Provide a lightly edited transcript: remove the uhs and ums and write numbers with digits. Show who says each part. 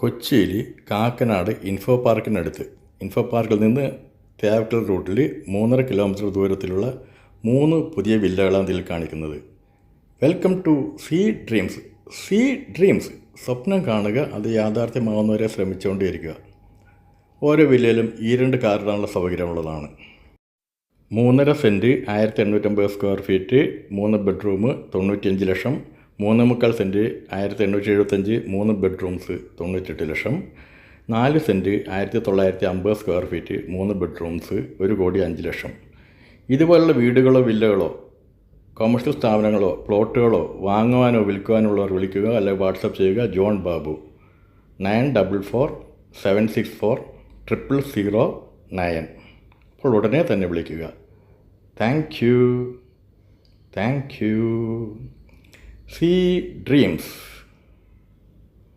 Speaker 1: കൊച്ചിയിൽ Kakkanad info പാർക്കിനടുത്ത് info പാർക്കിൽ നിന്ന് തേവക്കൽ റൂട്ടിൽ 3.5 കിലോമീറ്റർ ദൂരത്തിലുള്ള 3 പുതിയ വില്ലകളാണ് ഇതിൽ കാണിക്കുന്നത്. Welcome to Sea Dreams. Sea Dreams, സ്വപ്നം കാണുക, അത് യാഥാർത്ഥ്യമാവുന്നവരെ ശ്രമിച്ചുകൊണ്ടേയിരിക്കുക. ഓരോ വില്ലയിലും ഈ 2 കാറിടാനുള്ള സൗകര്യമുള്ളതാണ്. 3.5 cent 1850 square feet, 3 bedroom 95 lakh. 3.25 cent 1875 3 bedrooms 98 lakh. 4 cent 1950 square feet, 3 bedrooms 1,05 lakh. ഇതുപോലുള്ള വീടുകളോ വില്ലകളോ കൊമേഴ്ഷ്യൽ സ്ഥാപനങ്ങളോ പ്ലോട്ടുകളോ വാങ്ങുവാനോ വിൽക്കുവാനോ ഉള്ളവർ വിളിക്കുക, അല്ലെങ്കിൽ വാട്സപ്പ് ചെയ്യുക. ജോൺ ബാബു 9447640009. അപ്പോൾ ഉടനെ തന്നെ വിളിക്കുക. Thank you. Sea dreams.